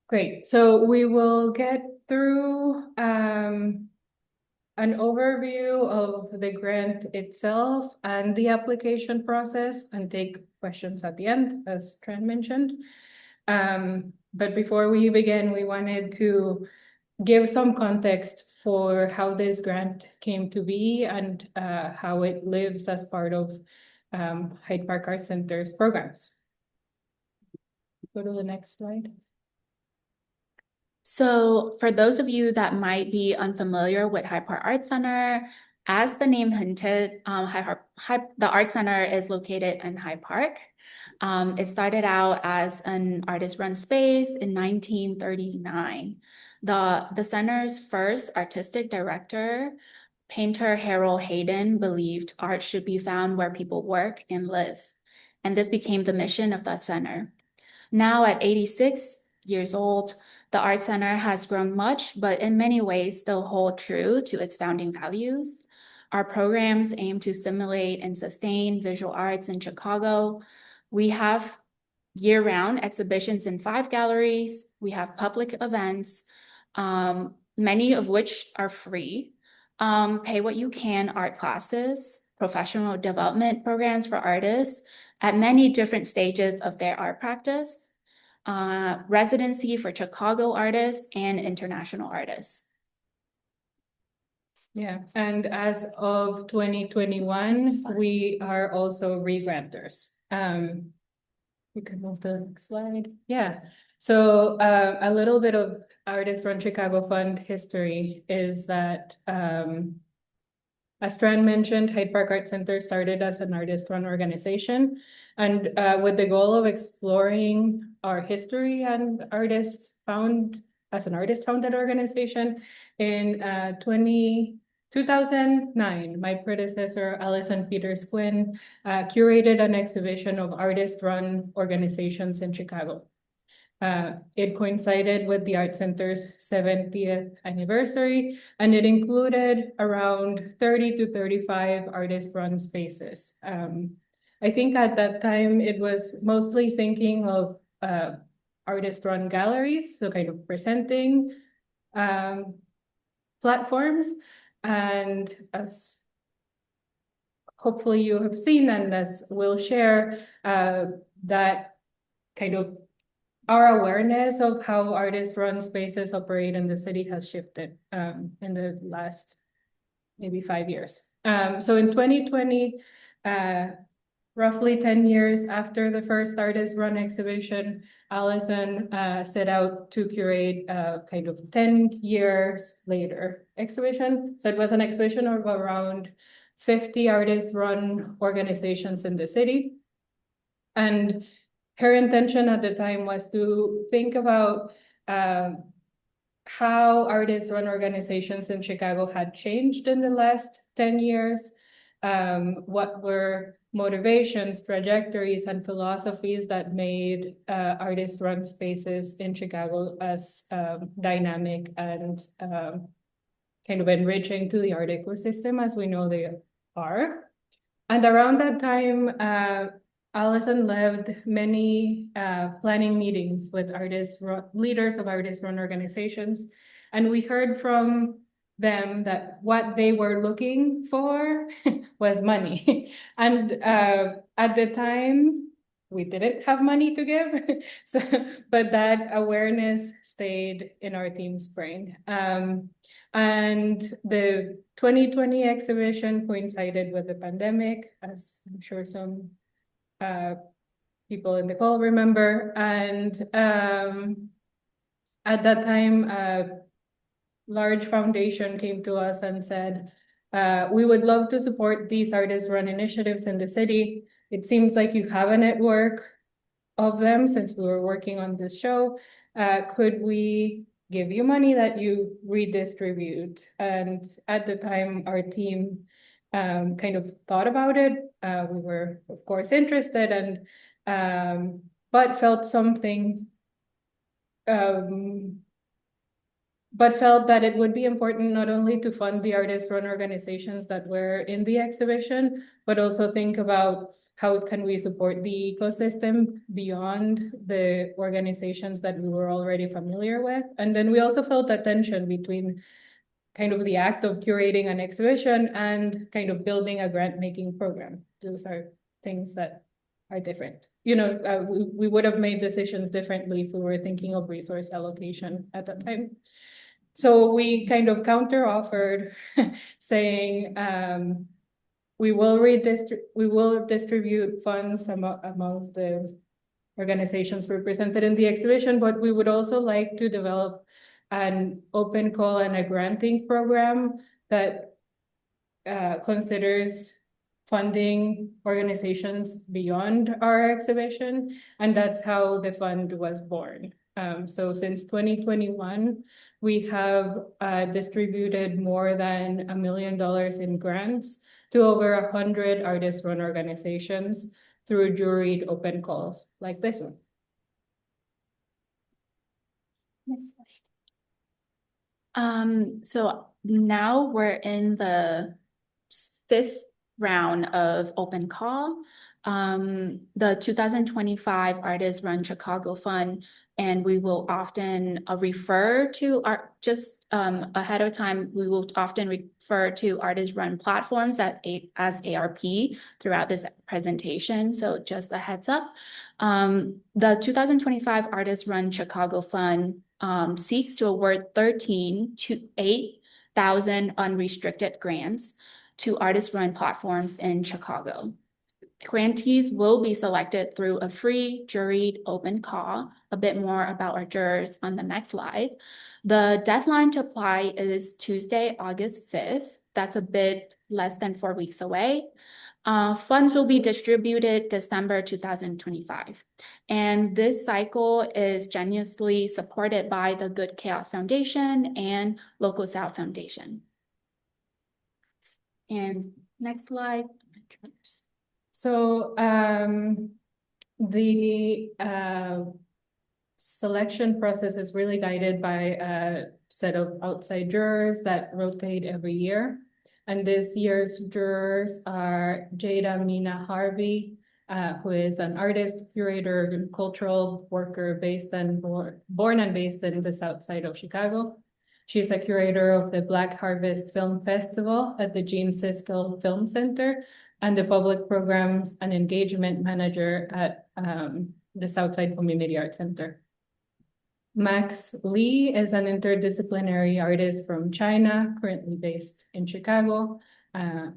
Great. So we will get through an overview of the grant itself and the application process and take questions at the end, as Tran mentioned. But before we begin, we wanted to give some context for how this grant came to be and how it lives as part of Hyde Park Arts Center's programs. Go to the next slide. So for those of you that might be unfamiliar with Hyde Park Art Center, as the name hinted, the Art Center is located in Hyde Park. It started out as an artist-run space in 1939. The center's first artistic director, painter Harold Hayden, believed art should be found where people work and live. And this became the mission of the center. Now at 86 years old, the Art Center has grown much, but in many ways still hold true to its founding values. Our programs aim to stimulate and sustain visual arts in Chicago. We have year-round exhibitions in 5 galleries. We have public events, many of which are free. Pay what you can art classes, professional development programs for artists at many different stages of their art practice, residency for Chicago artists and international artists. Yeah, and as of 2021, we are also re-granters. We can move to the next slide. Yeah, so a little bit of Artist Run Chicago Fund history is that, as Tran mentioned, Hyde Park Art Center started as an artist-run organization, and with the goal of exploring our history and artists found as an artist-founded organization in 2009, my predecessor, Allison Peters Quinn, curated an exhibition of artist-run organizations in Chicago. It coincided with the Art Center's 70th anniversary, and it included around 30 to 35 artist-run spaces. I think at that time, it was mostly thinking of artist-run galleries, so kind of presenting platforms. And as hopefully you have seen, and as we'll share, that kind of our awareness of how artist-run spaces operate in the city has shifted in the last maybe 5 years. So in 2020, roughly 10 years after the first artist-run exhibition, Allison set out to curate a kind of 10 years later exhibition. So it was an exhibition of around 50 artist-run organizations in the city. And her intention at the time was to think about how artist-run organizations in Chicago had changed in the last 10 years, what were motivations, trajectories, and philosophies that made artist-run spaces in Chicago as dynamic and kind of enriching to the art ecosystem as we know they are. And around that time, Allison led many planning meetings with leaders of artist-run organizations, and we heard from them that what they were looking for was money. And at the time, we didn't have money to give, so, but that awareness stayed in our team's brain. And the 2020 exhibition coincided with the pandemic, as I'm sure some people in the call remember. And at that time, a large foundation came to us and said, we would love to support these artist-run initiatives in the city. It seems like you have a network of them since we were working on this show. Could we give you money that you redistribute? And at the time, our team kind of thought about it. We were, of course, interested, but felt something but felt that it would be important not only to fund the artist-run organizations that were in the exhibition, but also think about how can we support the ecosystem beyond the organizations that we were already familiar with. And then we also felt a tension between kind of the act of curating an exhibition and kind of building a grant-making program. Those are things that are different. We would have made decisions differently if we were thinking of resource allocation at that time. So we kind of counter-offered saying we will distribute funds amongst the organizations represented in the exhibition, but we would also like to develop an open call and a granting program that considers funding organizations beyond our exhibition, and that's how the fund was born. So since 2021, we have distributed more than $1 million in grants to over 100 artist-run organizations through juried open calls like this one. Next slide. So now we're in the 5th round of open call. The 2025 Artist Run Chicago Fund, and we will often refer to ahead of time, we will often refer to artist run platforms as ARP throughout this presentation. So just a heads up. The 2025 Artist Run Chicago Fund seeks to award 13 to 8,000 unrestricted grants to artist-run platforms in Chicago. Grantees will be selected through a free juried open call. A bit more about our jurors on the next slide. The deadline to apply is Tuesday, August 5th. That's a bit less than 4 weeks away. Funds will be distributed December 2025. And this cycle is generously supported by the Good Chaos Foundation and Local South Foundation. And next slide. So the selection process is really guided by a set of outside jurors that rotate every year. And this year's jurors are Jada Mina Harvey, who is an artist, curator, and cultural worker born and based in the South Side of Chicago. She's a curator of the Black Harvest Film Festival at the Gene Siskel Film Center and the public programs and engagement manager at the Southside Community Arts Center. Max Lee is an interdisciplinary artist from China, currently based in Chicago. I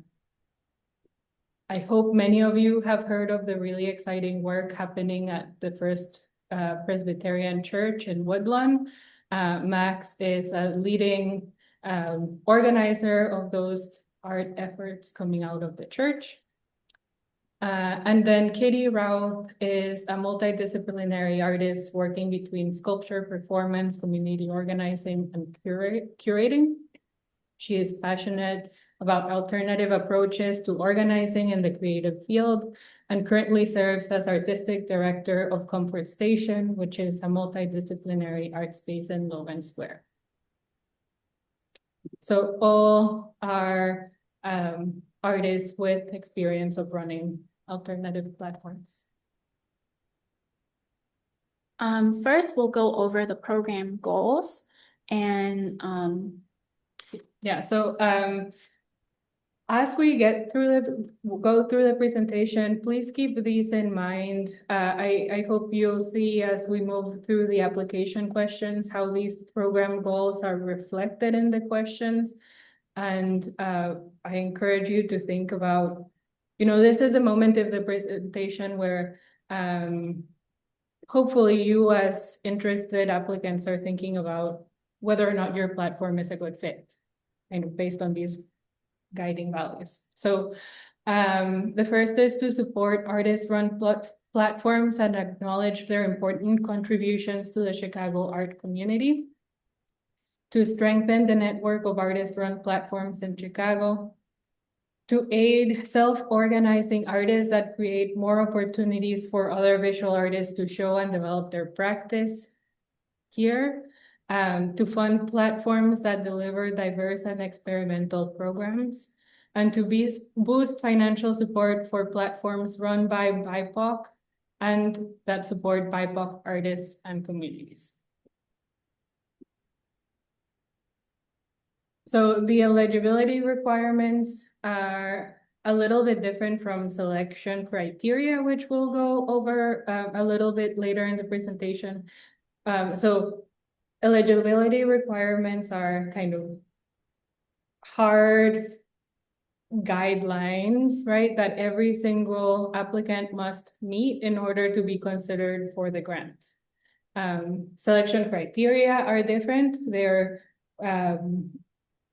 hope many of you have heard of the really exciting work happening at the First Presbyterian Church in Woodlawn. Max is a leading organizer of those art efforts coming out of the church. And then Katie Routh is a multidisciplinary artist working between sculpture, performance, community organizing, and curating. She is passionate about alternative approaches to organizing in the creative field and currently serves as artistic director of Comfort Station, which is a multidisciplinary art space in Logan Square. So all are artists with experience of running alternative platforms. First, we'll go over the program goals and so as we go through the presentation, please keep these in mind. I hope you'll see as we move through the application questions how these program goals are reflected in the questions. And I encourage you to think about, this is a moment of the presentation where hopefully you as interested applicants are thinking about whether or not your platform is a good fit, based on these guiding values. So the first is to support artist-run platforms and acknowledge their important contributions to the Chicago art community, to strengthen the network of artist-run platforms in Chicago, to aid self-organizing artists that create more opportunities for other visual artists to show and develop their practice here, to fund platforms that deliver diverse and experimental programs, and to boost financial support for platforms run by BIPOC and that support BIPOC artists and communities. So the eligibility requirements are a little bit different from selection criteria, which we'll go over a little bit later in the presentation. So eligibility requirements are kind of hard guidelines, right, that every single applicant must meet in order to be considered for the grant. Selection criteria are different. They're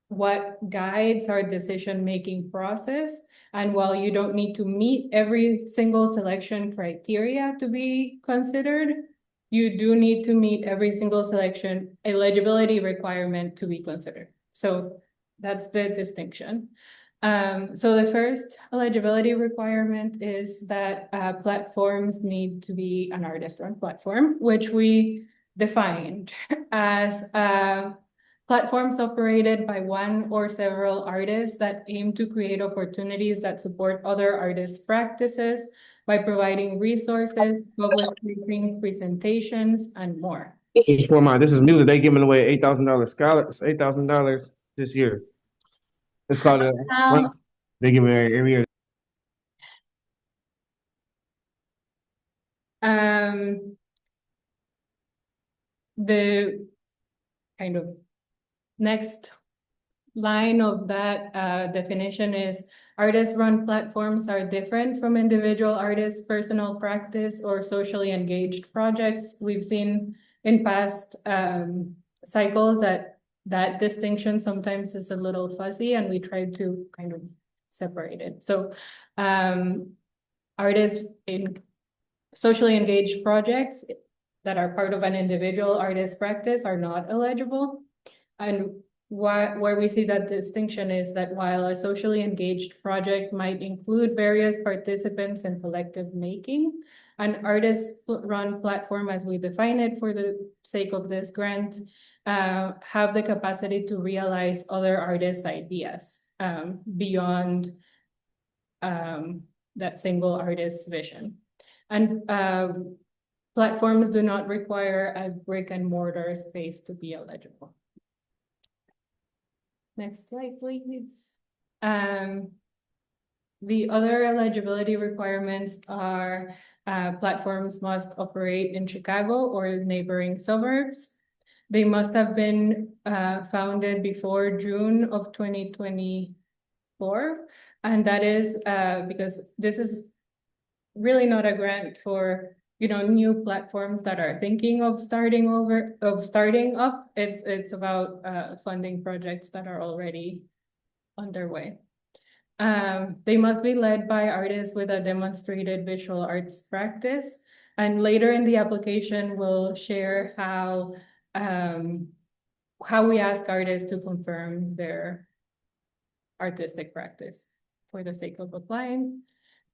what guides our decision-making process. And while you don't need to meet every single selection criteria to be considered, you do need to meet every single selection eligibility requirement to be considered. So that's the distinction. So the first eligibility requirement is that platforms need to be an artist-run platform, which we defined as platforms operated by one or several artists that aim to create opportunities that support other artists' practices by providing resources, public-facing presentations, and more. This is music. They giving away $8,000 scholarships, $8,000 this year. It's called they give it every year. The kind of next line of that definition is artist-run platforms are different from individual artists' personal practice or socially engaged projects. We've seen in past cycles that distinction sometimes is a little fuzzy, and we tried to kind of separate it. So artists in socially engaged projects that are part of an individual artist practice are not eligible. And where we see that distinction is that while a socially engaged project might include various participants in collective making, an artist-run platform, as we define it for the sake of this grant, have the capacity to realize other artists' ideas beyond that single artist's vision. And platforms do not require a brick and mortar space to be eligible. Next slide, please. The other eligibility requirements are platforms must operate in Chicago or neighboring suburbs. They must have been founded before June of 2024. And that is because this is really not a grant for new platforms that are thinking of starting up. It's about funding projects that are already underway. They must be led by artists with a demonstrated visual arts practice. And later in the application, we'll share how we ask artists to confirm their artistic practice for the sake of applying.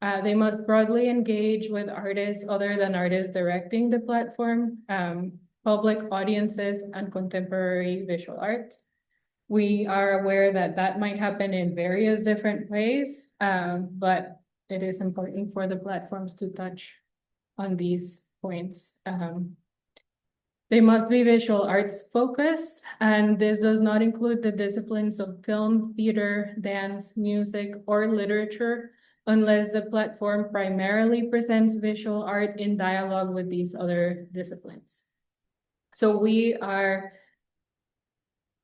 They must broadly engage with artists other than artists directing the platform, public audiences, and contemporary visual art. We are aware that that might happen in various different ways, but it is important for the platforms to touch on these points. They must be visual arts focused, and this does not include the disciplines of film, theater, dance, music, or literature, unless the platform primarily presents visual art in dialogue with these other disciplines. So we are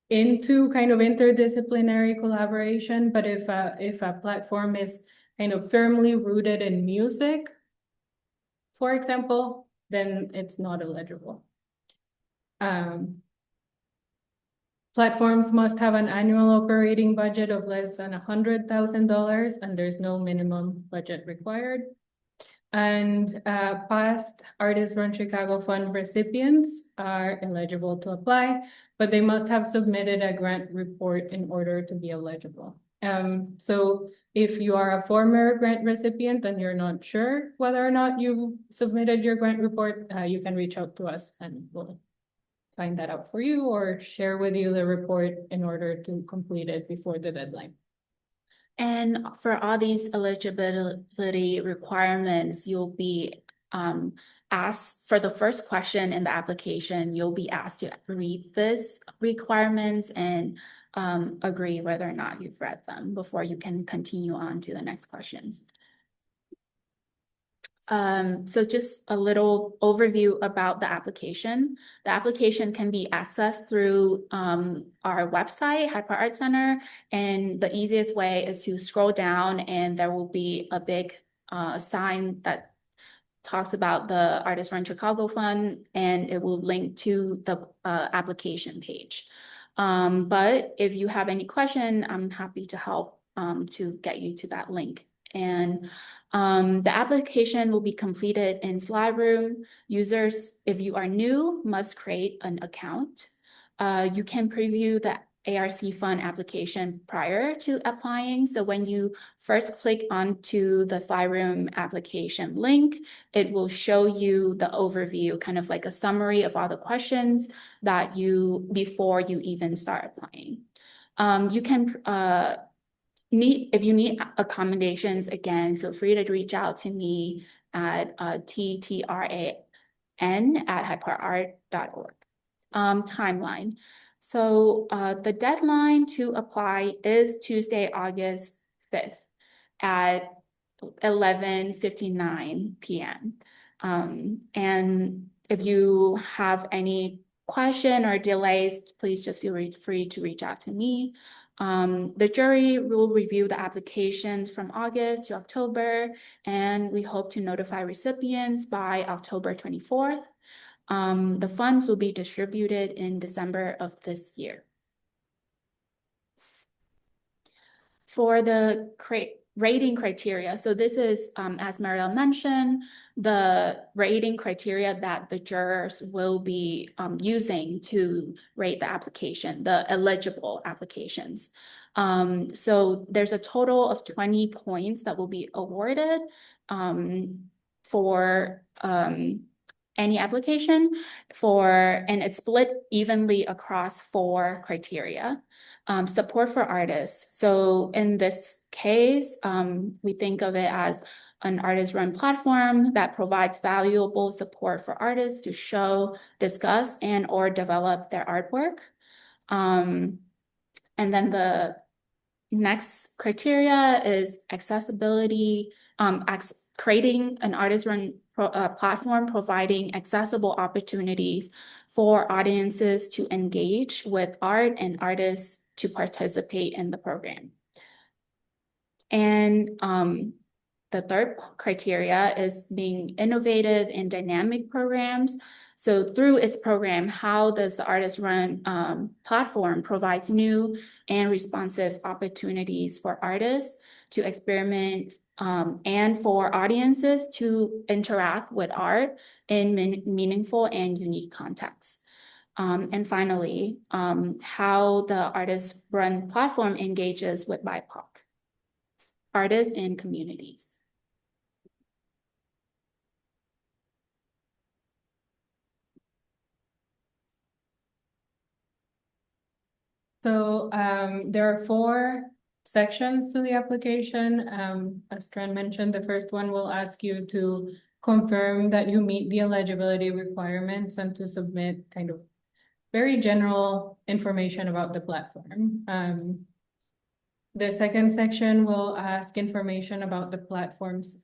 into kind of interdisciplinary collaboration, but if a platform is kind of firmly rooted in music, for example, then it's not eligible. Platforms must have an annual operating budget of less than $100,000, and there's no minimum budget required. And past Artists Run Chicago Fund recipients are eligible to apply, but they must have submitted a grant report in order to be eligible. So if you are a former grant recipient and you're not sure whether or not you submitted your grant report, you can reach out to us and we'll find that out for you or share with you the report in order to complete it before the deadline. And for all these eligibility requirements, you'll be asked for the first question in the application, you'll be asked to read this requirements and agree whether or not you've read them before you can continue on to the next questions. So just a little overview about the application. The application can be accessed through our website, Hyde Park Art Center, and the easiest way is to scroll down and there will be a big sign that talks about the Artists Run Chicago Fund, and it will link to the application page. But if you have any question, I'm happy to help to get you to that link. And the application will be completed in Slideroom. Users, if you are new, must create an account. You can preview the ARC Fund application prior to applying. So when you first click onto the Slideroom application link, it will show you the overview, kind of like a summary of all the questions that before you even start applying. You can if you need accommodations, again, feel free to reach out to me at ttran@hydeparkart.org. Timeline. So the deadline to apply is Tuesday, August 5th at 11:59 p.m. And if you have any question or delays, please just feel free to reach out to me. The jury will review the applications from August to October, and we hope to notify recipients by October 24th. The funds will be distributed in December of this year. For the rating criteria, so this is, as Marielle mentioned, the rating criteria that the jurors will be using to rate the application, the eligible applications. So there's a total of 20 points that will be awarded for any application and it's split evenly across 4 criteria. Support for artists. So in this case, we think of it as an artist-run platform that provides valuable support for artists to show, discuss, and or develop their artwork. And then the next criteria is accessibility, creating an artist-run platform providing accessible opportunities for audiences to engage with art and artists to participate in the program. And the third criteria is being innovative and dynamic programs. So through its program, how does the Artist Run platform provides new and responsive opportunities for artists to experiment and for audiences to interact with art in meaningful and unique contexts. And finally, how the Artist Run platform engages with BIPOC artists and communities. So there are 4 sections to the application. As Tran mentioned, the first one will ask you to confirm that you meet the eligibility requirements and to submit kind of very general information about the platform. The second section will ask information about the platform's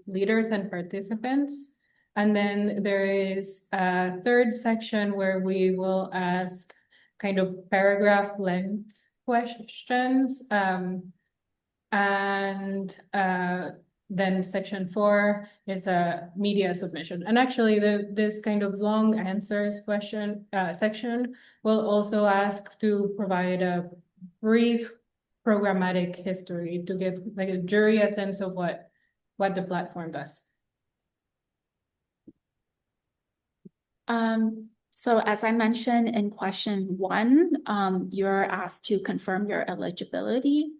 leaders and participants. And then there is a third section where we will ask kind of paragraph length questions. Then section 4 is a media submission. And actually this kind of long answers section will also ask to provide a brief programmatic history to give like a jury a sense of what the platform does. So as I mentioned in question 1, you're asked to confirm your eligibility.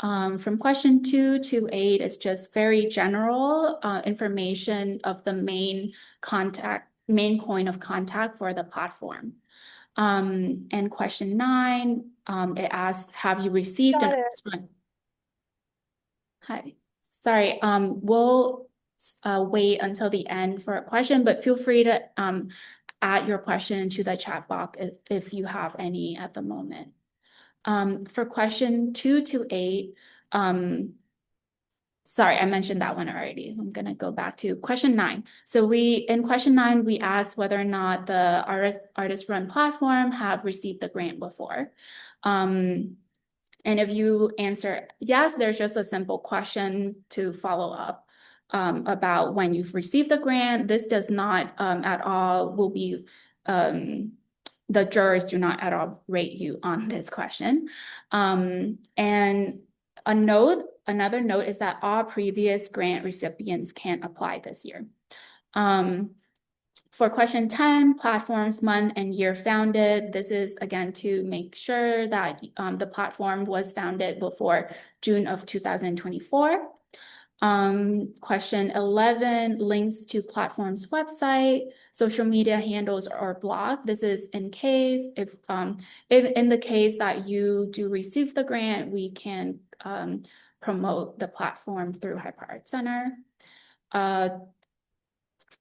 From question 2 to 8 is just very general information of the main contact main point of contact for the platform. And question 9, it asks, have you received an artist run? Hi, sorry, we'll wait until the end for a question, but feel free to add your question to the chat box if you have any at the moment. For question 2 to 8, sorry, I mentioned that one already. I'm gonna go back to question 9. So in question 9, we asked whether or not the artist run platform have received the grant before. And if you answer yes, there's just a simple question to follow up about when you've received the grant. This does not at all will be, the jurors do not at all rate you on this question. And another note is that all previous grant recipients can't apply this year. For question 10, platforms, month and year founded. This is again to make sure that the platform was founded before June of 2024. Question 11, links to platform's website, social media handles or blog. This is in case if in the case that you do receive the grant, we can promote the platform through Hyde Park Arts Center.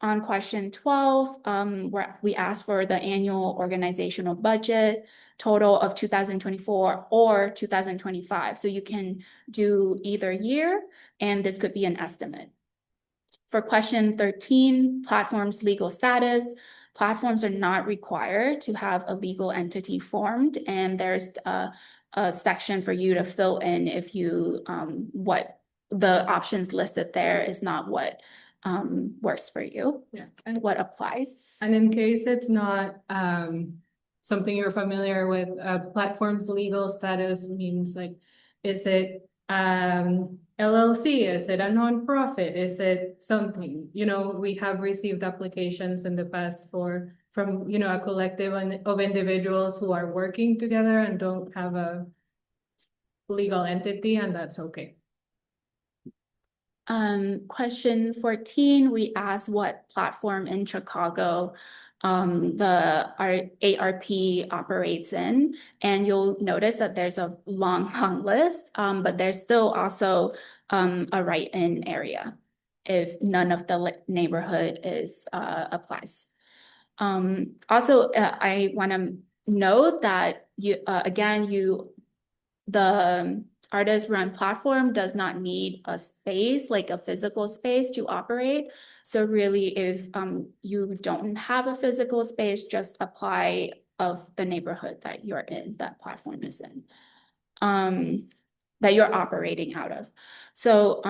On question 12, where we asked for the annual organizational budget total of 2024 or 2025. So you can do either year, and this could be an estimate. For question 13, platform's legal status. Platforms are not required to have a legal entity formed, and there's a section for you to fill in if you what the options listed there is not what works for you, and what applies. And in case it's not something you're familiar with, platform's legal status means like, is it LLC? Is it a nonprofit? Is it something? You know, we have received applications in the past from you know, a collective of individuals who are working together and don't have a legal entity, and that's okay. Question 14, we asked what platform in Chicago the ARP operates in, and you'll notice that there's a long list, but there's still also a write-in area if none of the neighborhood is applies. Also, I want to note that the artist run platform does not need a space, like a physical space to operate. So really, if you don't have a physical space, just apply of the neighborhood that you're in, that platform is in, that you're operating out of. So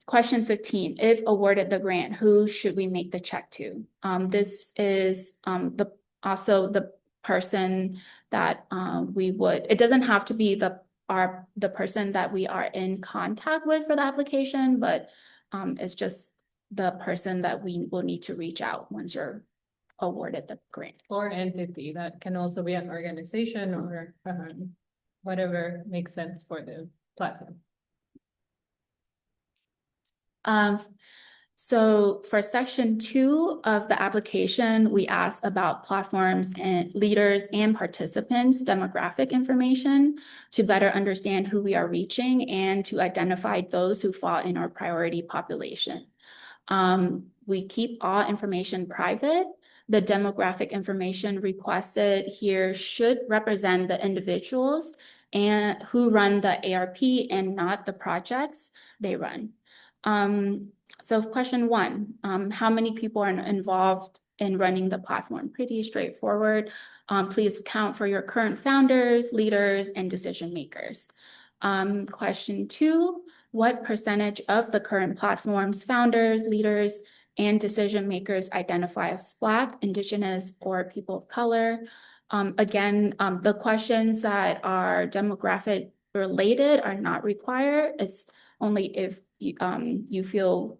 question 15, if awarded the grant, who should we make the check to? This is also the person that it doesn't have to be the person that we are in contact with for the application, but it's just the person that we will need to reach out once you're awarded the grant. Or entity, that can also be an organization or whatever makes sense for the platform. So for section 2 of the application, we asked about platforms and leaders and participants' demographic information to better understand who we are reaching and to identify those who fall in our priority population. We keep all information private. The demographic information requested here should represent the individuals and who run the ARP and not the projects they run. So question 1, how many people are involved in running the platform? Pretty straightforward. Please count for your current founders, leaders, and decision makers. Question 2, what percentage of the current platform's founders, leaders, and decision makers identify as Black, Indigenous, or people of color? Again, the questions that are demographic related are not required. It's only if you feel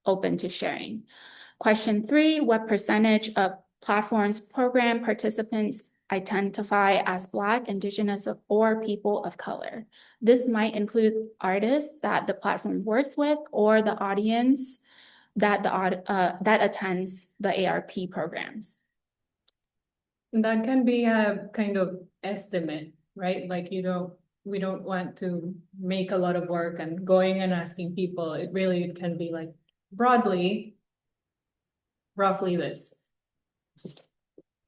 open to sharing. Question 3, what percentage of platforms program participants identify as Black, Indigenous, or people of color? This might include artists that the platform works with or the audience that that attends the ARP programs. And that can be a kind of estimate, right? Like we don't want to make a lot of work and going and asking people. It really can be like broadly, roughly this.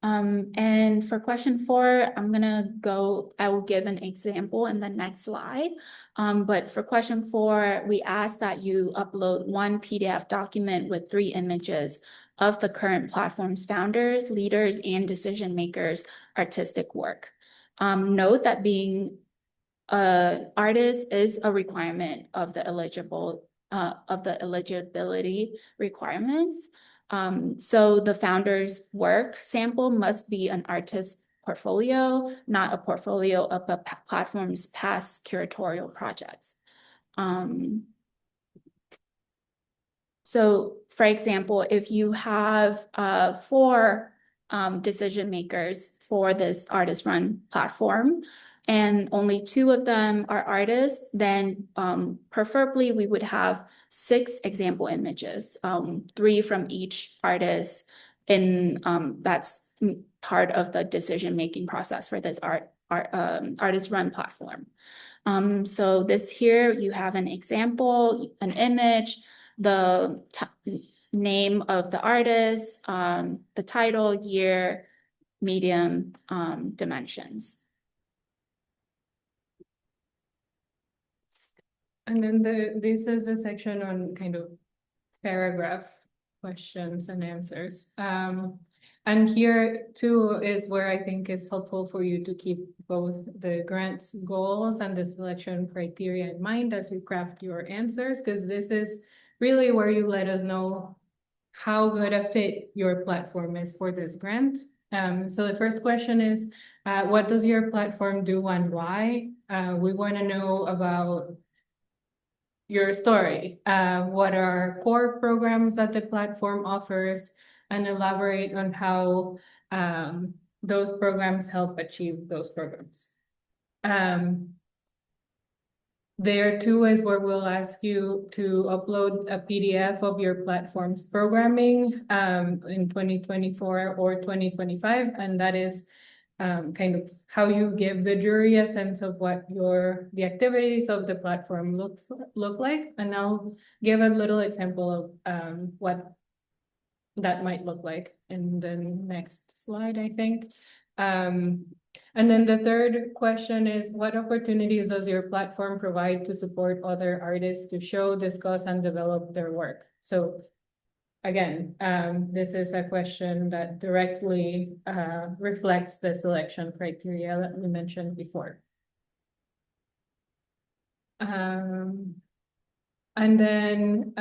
And for question 4, I will give an example in the next slide. But for question 4, we ask that you upload one PDF document with 3 images of the current platform's founders, leaders, and decision makers' artistic work. Note that being an artist is a requirement of the eligibility requirements. So the founder's work sample must be an artist's portfolio, not a portfolio of a platform's past curatorial projects. So for example, if you have 4 decision makers for this artist-run platform, and only 2 of them are artists, then preferably we would have 6 example images, 3 from each artist, and that's part of the decision-making process for this artist-run platform. So this here, you have an example, an image, the name of the artist, the title, year, medium, dimensions. And then this is the section on kind of paragraph questions and answers. And here too is where I think is helpful for you to keep both the grant's goals and the selection criteria in mind as you craft your answers, because this is really where you let us know how good a fit your platform is for this grant. So the first question is, what does your platform do and why? We want to know about your story. What are core programs that the platform offers, and elaborate on how those programs help achieve those programs. There too is where we'll ask you to upload a PDF of your platform's programming in 2024 or 2025, and that is kind of how you give the jury a sense of what the activities of the platform look like. And I'll give a little example of what that might look like in the next slide, I think. And then the third question is, what opportunities does your platform provide to support other artists to show, discuss, and develop their work? So again, this is a question that directly reflects the selection criteria that we mentioned before. And then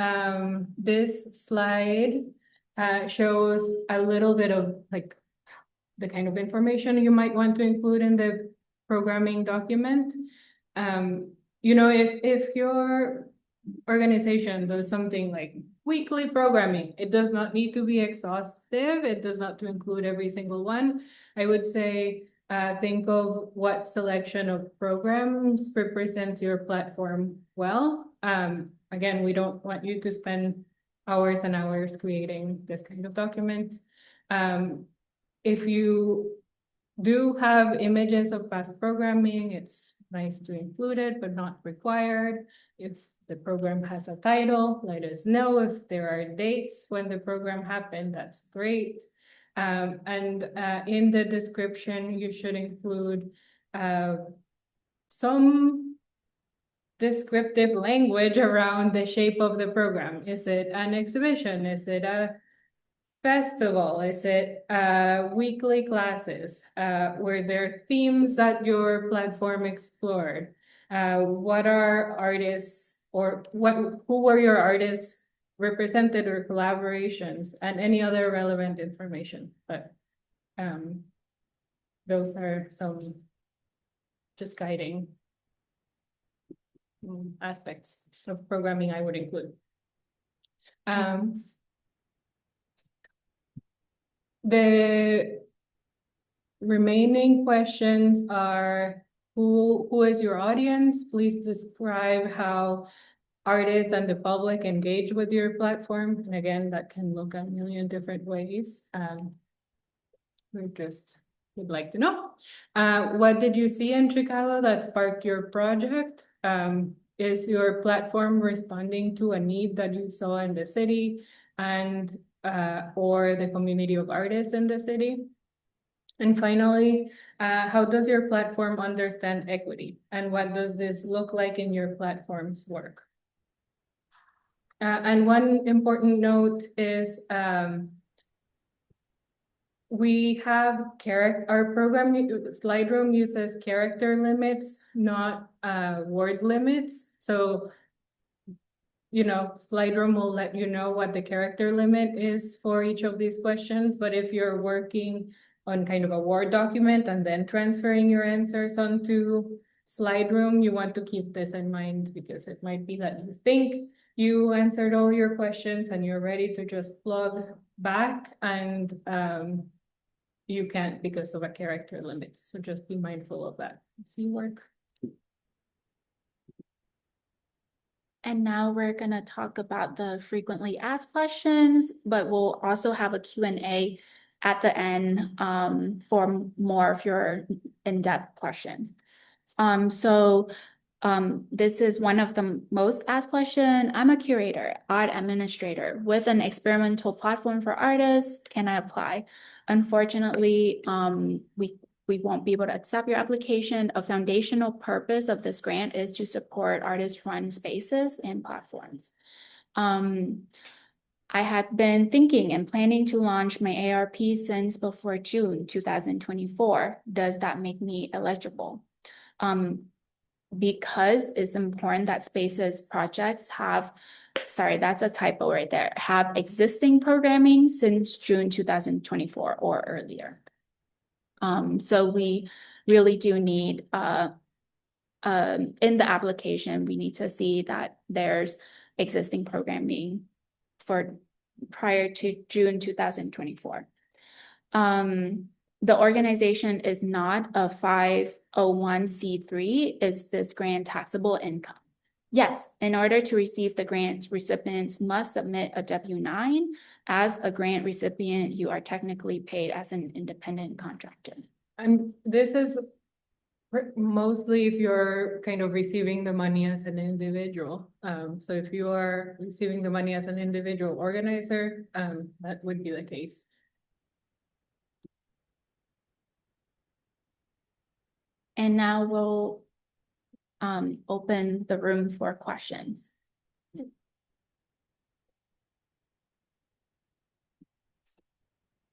this slide shows a little bit of like the kind of information you might want to include in the programming document. You know, if your organization does something like weekly programming, it does not need to be exhaustive. It does not to include every single one. I would say think of what selection of programs represents your platform well. Again, we don't want you to spend hours and hours creating this kind of document. If you do have images of past programming, it's nice to include it, but not required. If the program has a title, let us know. If there are dates when the program happened, that's great. And in the description, you should include some descriptive language around the shape of the program. Is it an exhibition? Is it a festival? Is it weekly classes? Were there themes that your platform explored? What are artists, or who were your artists represented, or collaborations, and any other relevant information? But those are some just guiding aspects of programming I would include. The remaining questions are, who is your audience? Please describe how artists and the public engage with your platform. And again, that can look a million different ways. We'd like to know. What did you see in Chicago that sparked your project? Is your platform responding to a need that you saw in the city and or the community of artists in the city? And finally, how does your platform understand equity? And what does this look like in your platform's work? And one important note is we have our program SlideRoom uses character limits, not word limits. So, SlideRoom will let you know what the character limit is for each of these questions. But if you're working on kind of a Word document and then transferring your answers onto SlideRoom, you want to keep this in mind because it might be that you think you answered all your questions and you're ready to just plug back and you can't because of a character limit. So just be mindful of that. See work. And now we're gonna talk about the frequently asked questions, but we'll also have a Q&A at the end for more of your in-depth questions. This is one of the most asked question. I'm a curator, art administrator with an experimental platform for artists. Can I apply? Unfortunately, we won't be able to accept your application. A foundational purpose of this grant is to support artist-run spaces and platforms. I have been thinking and planning to launch my ARP since before June 2024. Does that make me eligible? Because it's important that spaces projects have, sorry, that's a typo right there, have existing programming since June 2024 or earlier. So we really do need, in the application, we need to see that there's existing programming for prior to June 2024. The organization is not a 501c3. Is this grant taxable income? Yes, in order to receive the grant, recipients must submit a W-9. As a grant recipient, you are technically paid as an independent contractor. And this is mostly if you're kind of receiving the money as an individual. So if you are receiving the money as an individual organizer, that would be the case. And now we'll open the room for questions.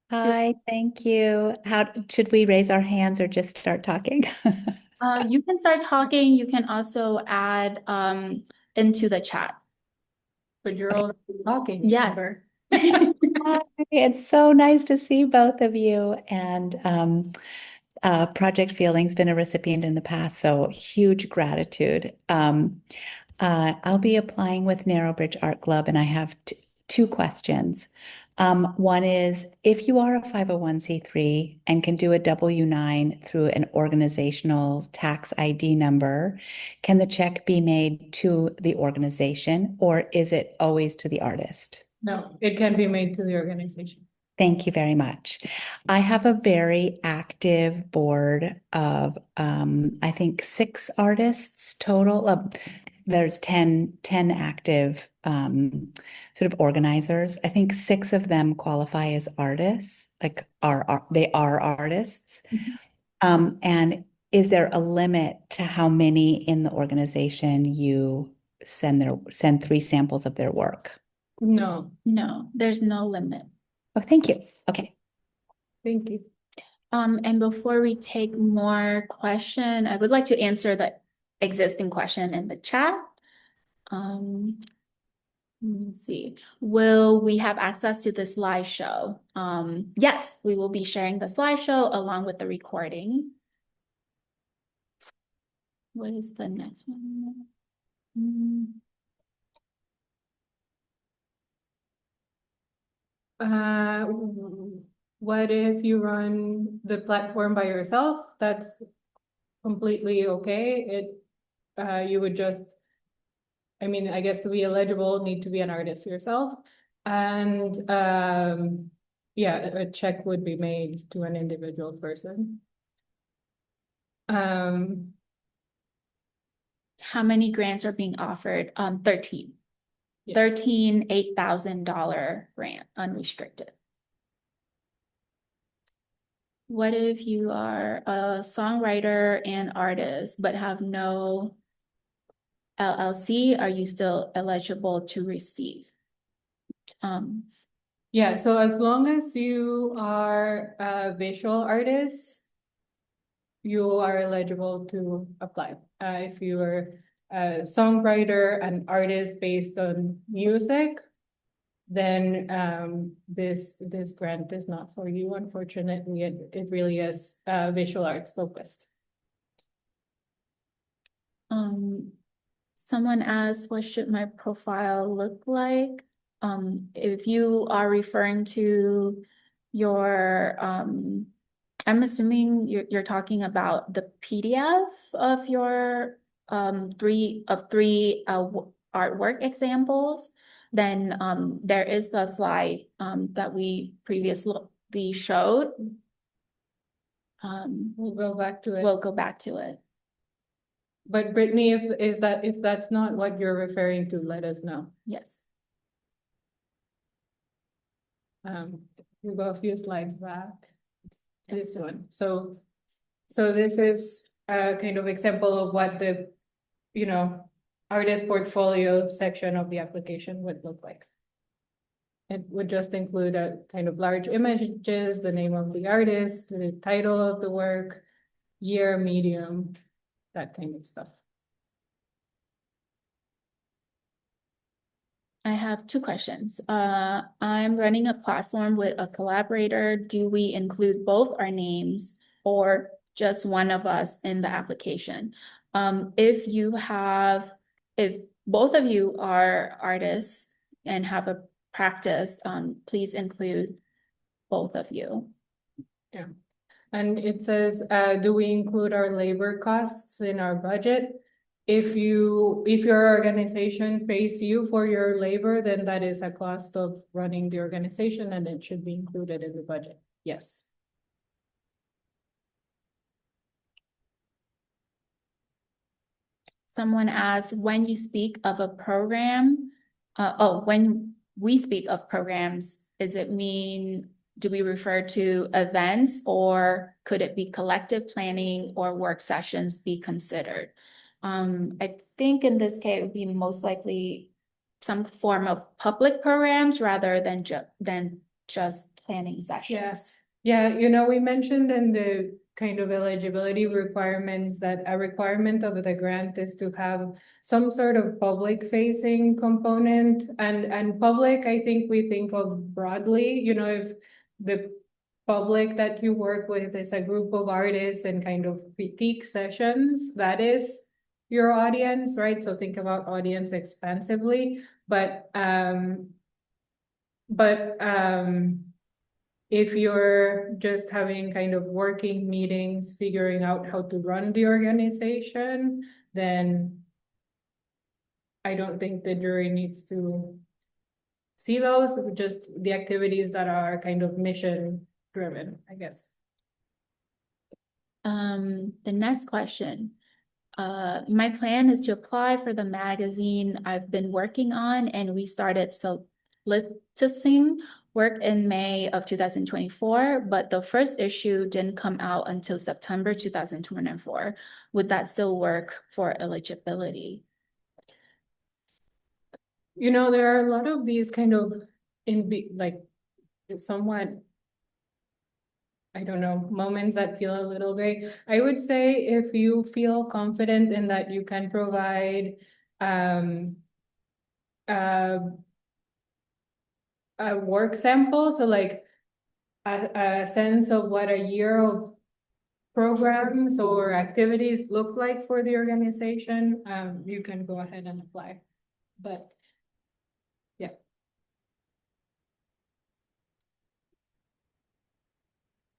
Hi, thank you. How should we raise our hands or just start talking? You can start talking. You can also add into the chat. But you're already talking. Yes. Hi, it's so nice to see both of you. And Project Feeling's been a recipient in the past, so huge gratitude. I'll be applying with Narrowbridge Art Club, and I have two questions. One is, if you are a 501c3 and can do a W-9 through an organizational tax ID number, can the check be made to the organization or is it always to the artist? No, it can be made to the organization. Thank you very much. I have a very active board of, I think 6 artists total. There's 10 active sort of organizers. I think 6 of them qualify as artists, like they are artists. Mm-hmm. And is there a limit to how many in the organization you send 3 samples of their work? No, there's no limit. Oh, thank you. Okay. Thank you. And before we take more question, I would like to answer the existing question in the chat. Let me see. Will we have access to the slideshow? Yes, we will be sharing the slideshow along with the recording. What is the next one? What if you run the platform by yourself? That's completely okay. You would just I mean, I guess to be eligible, need to be an artist yourself. And yeah, a check would be made to an individual person. How many grants are being offered? 13. Yes. 13 $8,000 grant, unrestricted. What if you are a songwriter and artist but have no LLC? Are you still eligible to receive? Yeah, so as long as you are a visual artist, you are eligible to apply. If you are a songwriter and artist based on music, then this grant is not for you. Unfortunately, it really is visual arts focused. Someone asked, what should my profile look like? If you are referring to your, I'm assuming you're talking about the PDF of your three artwork examples. Then there is a slide that we previously showed. We'll go back to it. We'll go back to it. But Brittany, if that's not what you're referring to, let us know. Yes. We'll go a few slides back. This one. So this is a kind of example of what the, artist portfolio section of the application would look like. It would just include a kind of large images, the name of the artist, the title of the work, year, medium, that kind of stuff. I have two questions. I'm running a platform with a collaborator. Do we include both our names or just one of us in the application? If both of you are artists and have a practice, please include both of you. Yeah. And it says, do we include our labor costs in our budget? If your organization pays you for your labor, then that is a cost of running the organization and it should be included in the budget. Yes. Someone asked, when you speak of a program, when we speak of programs, do we refer to events or could it be collective planning or work sessions be considered? I think in this case, it would be most likely some form of public programs rather than just planning sessions. Yes. Yeah, we mentioned in the kind of eligibility requirements that a requirement of the grant is to have some sort of public facing component and public, I think we think of broadly, if the public that you work with is a group of artists and kind of critique sessions, that is your audience, right? So think about audience expansively, but if you're just having kind of working meetings, figuring out how to run the organization, then I don't think the jury needs to see those, just the activities that are kind of mission driven, I guess. The next question. My plan is to apply for the magazine I've been working on, and we started soliciting work in May of 2024, but the first issue didn't come out until September 2024. Would that still work for eligibility? There are a lot of these kind of somewhat, I don't know, moments that feel a little gray. I would say if you feel confident in that you can provide a work sample, so like a sense of what a year of programs or activities look like for the organization, you can go ahead and apply. But yeah.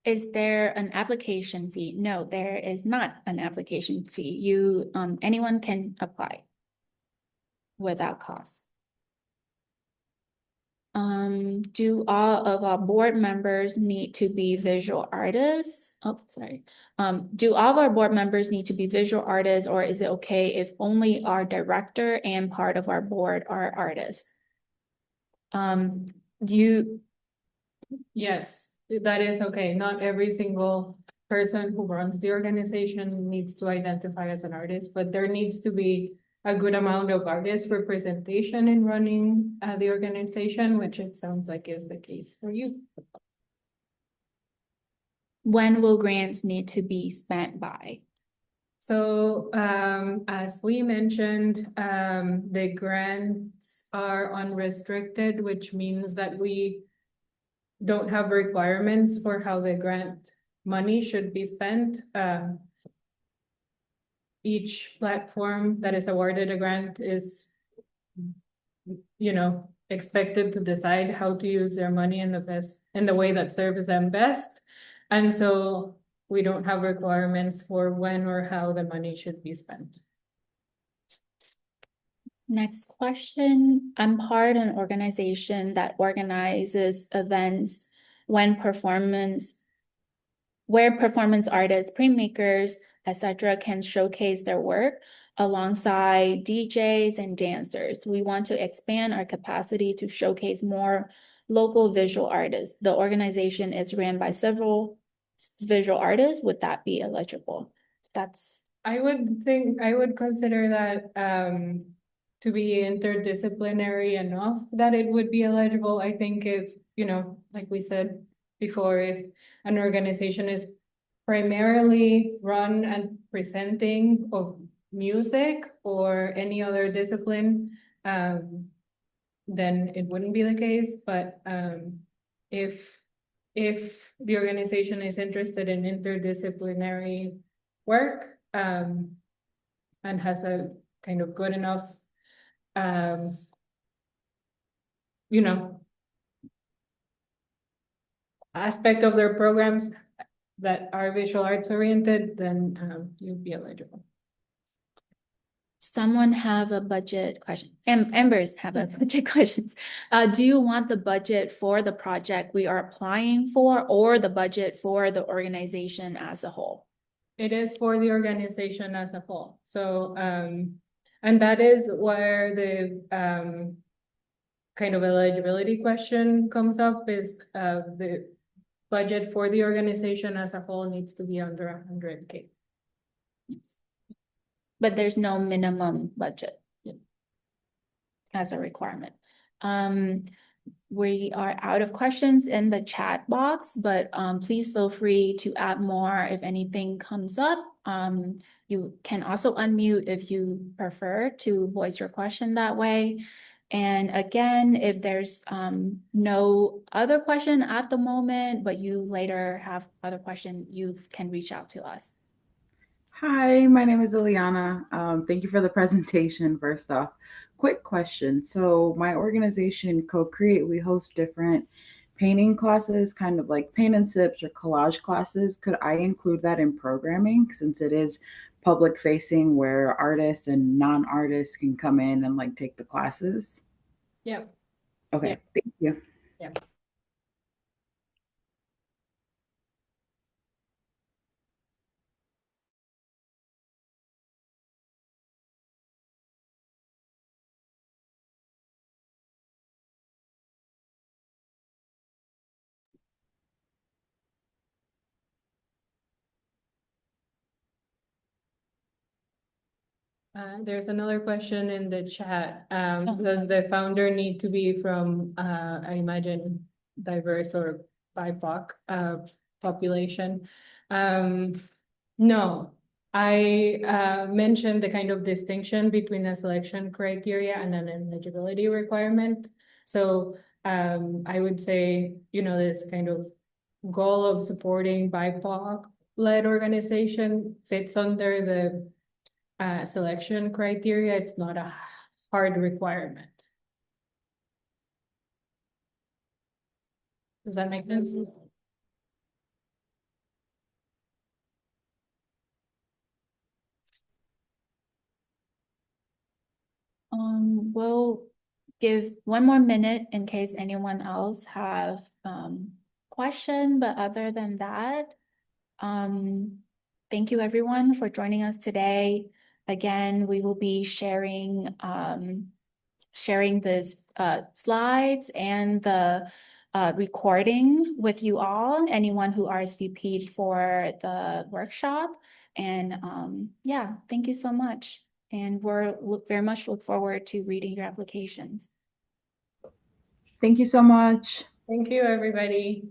Is there an application fee? No, there is not an application fee. Anyone can apply. without cost. Do all of our board members need to be visual artists? Oh, sorry. Do all of our board members need to be visual artists, or is it okay if only our director and part of our board are artists? You, Yes, that is okay. Not every single person who runs the organization needs to identify as an artist, but there needs to be a good amount of artist representation in running the organization, which it sounds like is the case for you. when will grants need to be spent by? So, as we mentioned, the grants are unrestricted, which means that we don't have requirements for how the grant money should be spent. Each platform that is awarded a grant is, expected to decide how to use their money in the way that serves them best. And so we don't have requirements for when or how the money should be spent. Next question. I'm part of an organization that organizes events where performance artists, printmakers, etc. can showcase their work alongside DJs and dancers. We want to expand our capacity to showcase more local visual artists. The organization is ran by several visual artists. Would that be eligible? I would consider that to be interdisciplinary enough that it would be eligible. I think if, like we said before, if an organization is primarily run and presenting of music or any other discipline, then it wouldn't be the case. But if the organization is interested in interdisciplinary work, and has a kind of good enough, aspect of their programs that are visual arts oriented, then you'd be eligible. Someone have a budget question. Embers have a budget questions. Do you want the budget for the project we are applying for, or the budget for the organization as a whole? It is for the organization as a whole. So, and that is where the kind of eligibility question comes up, is the budget for the organization as a whole needs to be under 100K. But there's no minimum budget as a requirement. We are out of questions in the chat box, but please feel free to add more if anything comes up. You can also unmute if you prefer to voice your question that way. And again, if there's no other question at the moment, but you later have other question, you can reach out to us. Hi, my name is Ileana. Thank you for the presentation, first off. Quick question. So my organization, Co-Create, we host different painting classes, kind of like paint and sips or collage classes. Could I include that in programming, since it is public facing where artists and non-artists can come in and like take the classes? Yeah. Okay, Yeah. thank you. Yeah. There's another question in the chat. Does the founder need to be from, I imagine, diverse or BIPOC population? No, I mentioned the kind of distinction between a selection criteria and an eligibility requirement. So I would say, this kind of goal of supporting BIPOC-led organization fits under the selection criteria. It's not a hard requirement. Does that make sense? give one more minute in case anyone else have question, but other than that, thank you everyone for joining us today. Again, we will be sharing this slides and the recording with you all, anyone who RSVP'd for the workshop. And yeah, thank you so much. And very much look forward to reading your applications. Thank you so much. Thank you, everybody.